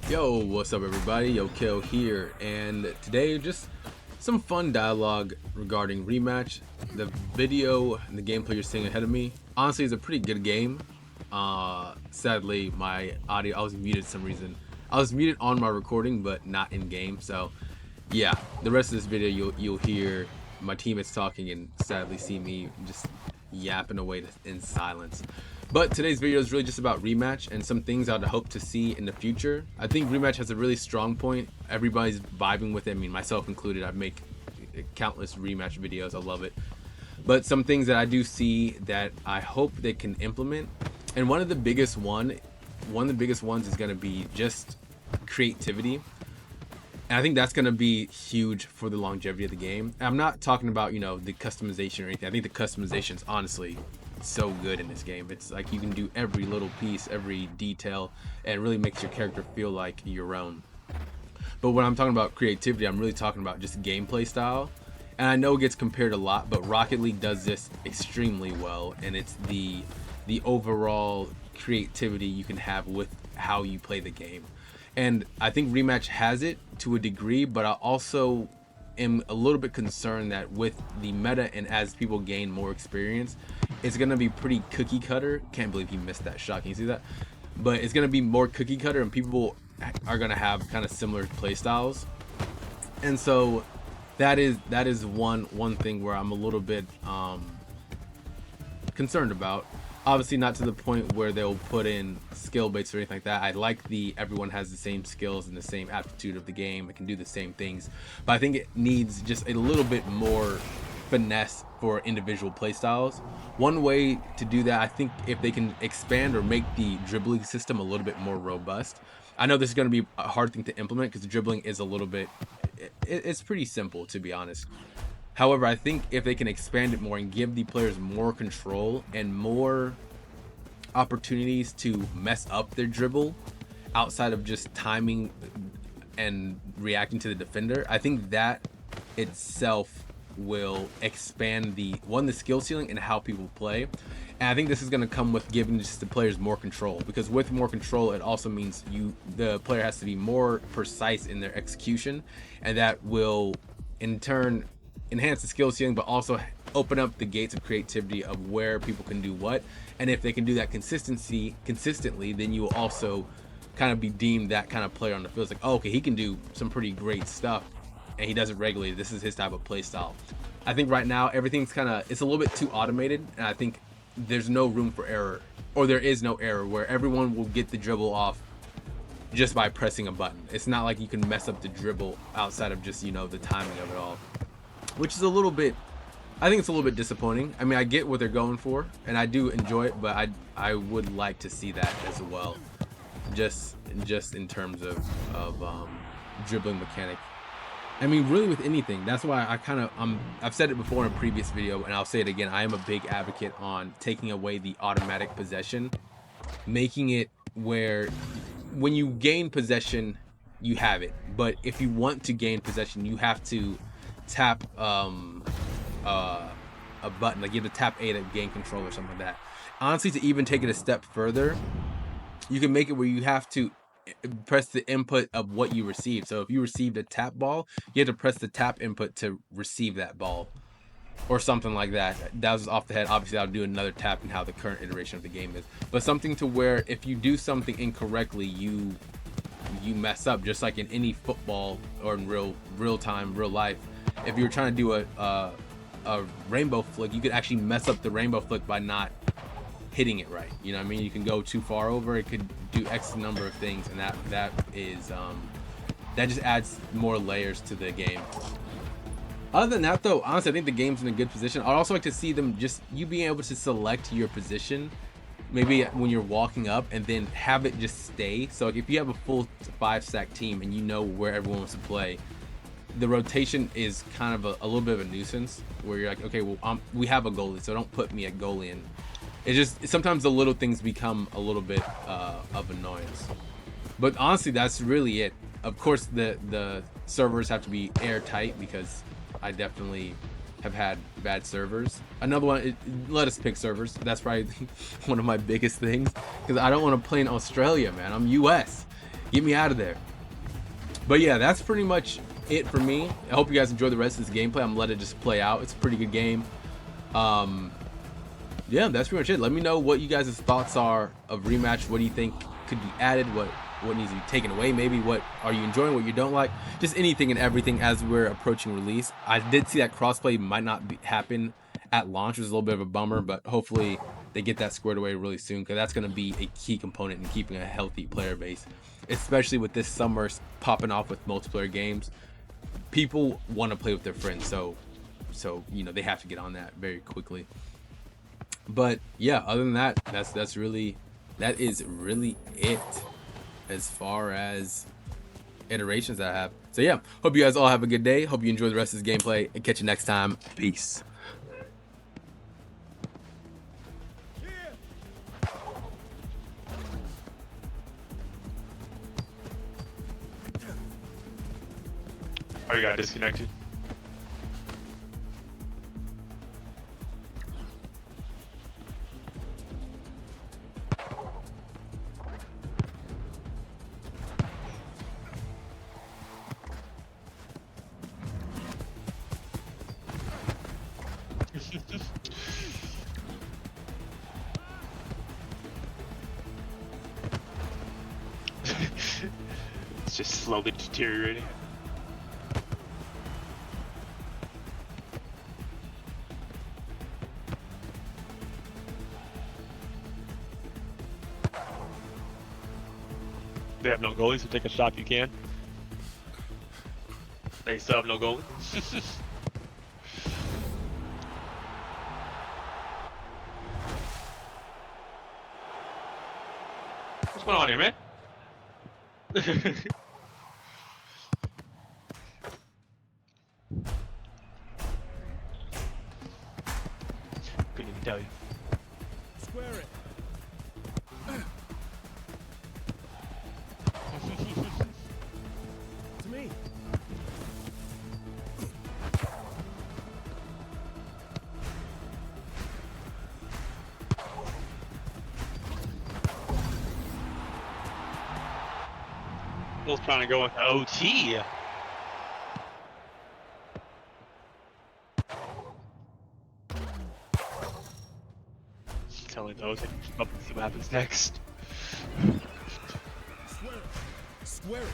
Yo, what's up everybody? Yo, Kill here, and today just some fun dialogue regarding Rematch. The video and the gameplay you're seeing ahead of me, honestly, is a pretty good game. Sadly, my audio, I was muted for some reason. I was muted on my recording, but not in game. So, yeah, the rest of this video you'll hear my teammates talking and sadly see me just yapping away in silence. But today's video is really just about Rematch and some things I'd hope to see in the future. I think Rematch has a really strong point. Everybody's vibing with it. I mean, myself included. I make countless Rematch videos. I love it. But some things that I do see that I hope they can implement. And one of the biggest ones is going to be just creativity. And I think that's going to be huge for the longevity of the game. And I'm not talking about, the customization or anything. I think the customization is honestly so good in this game. It's like you can do every little piece, every detail, and it really makes your character feel like your own. But when I'm talking about creativity, I'm really talking about just gameplay style. And I know it gets compared a lot, but Rocket League does this extremely well, and it's the overall creativity you can have with how you play the game. And I think Rematch has it to a degree, but I also am a little bit concerned that with the meta and as people gain more experience, it's going to be pretty cookie cutter. Can't believe he missed that shot. Can you see that? But it's going to be more cookie cutter, and people are going to have kind of similar play styles. And so that is one thing where I'm a little bit concerned about. Obviously not to the point where they'll put in skill baits or anything like that. I like everyone has the same skills and the same aptitude of the game. It can do the same things, but I think it needs just a little bit more finesse for individual playstyles. One way to do that, I think, if they can expand or make the dribbling system a little bit more robust. I know this is going to be a hard thing to implement because the dribbling is a little bit, it's pretty simple, to be honest. However, I think if they can expand it more and give the players more control and more opportunities to mess up their dribble outside of just timing and reacting to the defender, I think that itself will expand the skill ceiling and how people play. And I think this is going to come with giving just the players more control, because with more control, it also means the player has to be more precise in their execution, and that will in turn enhance the skill ceiling, but also open up the gates of creativity of where people can do what. And if they can do that consistently, then you will also kind of be deemed that kind of player on the field. It's like, oh, okay, he can do some pretty great stuff, and he does it regularly. This is his type of play style. I think right now everything's it's a little bit too automated, and I think there's no room for error, or there is no error, where everyone will get the dribble off just by pressing a button. It's not like you can mess up the dribble outside of just, the timing of it all, which is a little bit, I think it's a little bit disappointing. I mean, I get what they're going for, and I do enjoy it, but I would like to see that as well, just in terms of dribbling mechanic. I mean, really with anything. That's why I've said it before in a previous video, and I'll say it again. I am a big advocate on taking away the automatic possession, making it where when you gain possession, you have it. But if you want to gain possession, you have to tap a button, like you have to tap A to gain control or something like that. Honestly, to even take it a step further, you can make it where you have to press the input of what you received. So if you received a tap ball, you have to press the tap input to receive that ball, or something like that. That was off the head. Obviously, I'll do another tap in how the current iteration of the game is, but something to where if you do something incorrectly, you mess up, just like in any football or in real time, real life. If you're trying to do a rainbow flick, you could actually mess up the rainbow flick by not hitting it right. You know what I mean? You can go too far over. It could do X number of things, and that just adds more layers to the game. Other than that, though, honestly, I think the game's in a good position. I'd also like to see them you being able to select your position, maybe when you're walking up, and then have it just stay. So like if you have a full 5-stack team and you know where everyone wants to play, the rotation is kind of a little bit of a nuisance, where you're like, okay, well, we have a goalie, so don't put me at goalie. And sometimes the little things become a little bit of annoyance. But honestly, that's really it. Of course, the servers have to be airtight, because I definitely have had bad servers. Another one, let us pick servers. That's probably one of my biggest things, because I don't want to play in Australia, man. I'm US. Get me out of there. But yeah, that's pretty much it for me. I hope you guys enjoy the rest of this gameplay. I'm gonna let it just play out. It's a pretty good game. Yeah, that's pretty much it. Let me know what you guys' thoughts are of Rematch. What do you think could be added? What needs to be taken away? Maybe what are you enjoying? What you don't like? Just anything and everything as we're approaching release. I did see that crossplay might not happen at launch, which is a little bit of a bummer, but hopefully they get that squared away really soon, because that's going to be a key component in keeping a healthy player base, especially with this summer popping off with multiplayer games. People want to play with their friends, so you know, they have to get on that very quickly. But yeah, other than that, that is really it as far as iterations that I have. So yeah, hope you guys all have a good day. Hope you enjoy the rest of this gameplay, and catch you next time. Peace. Oh, you got disconnected. It's just slowly deteriorating. They have no goalies, so take a shot if you can. They still have no goalie. What's going on here, man? Couldn't even tell you. Square it. To me. Both trying to go with OT. Telling those and see what happens next. Square it. Square it.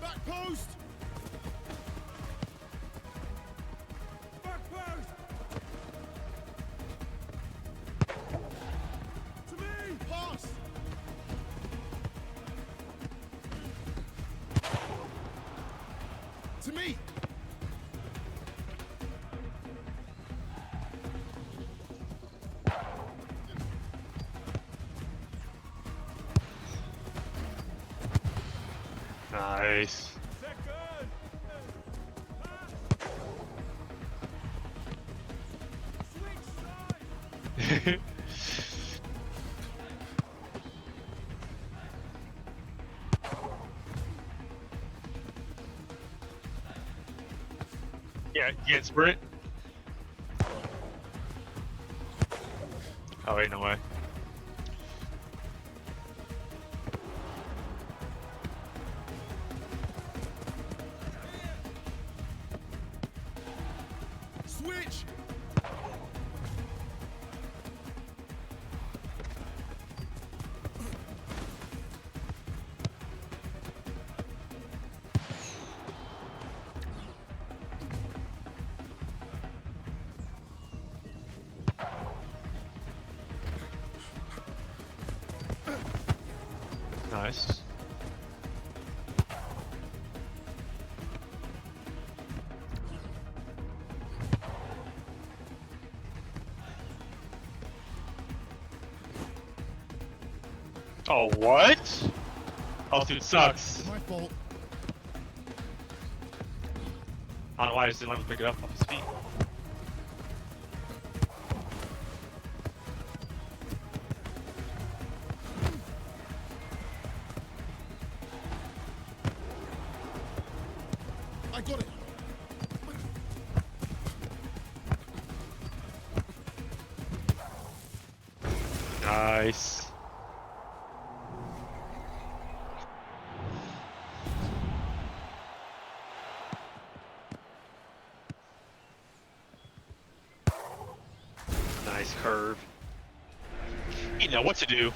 Back post. Back post. To me. Pass. To me. Nice. Second. Switch side. Yeah, get sprint. Oh wait, no way. Switch. Nice. Oh, what? Oh, dude, sucks. My fault. I don't know why I just didn't let him pick it up off his feet. I got it. Nice. Nice curve. You know what to do.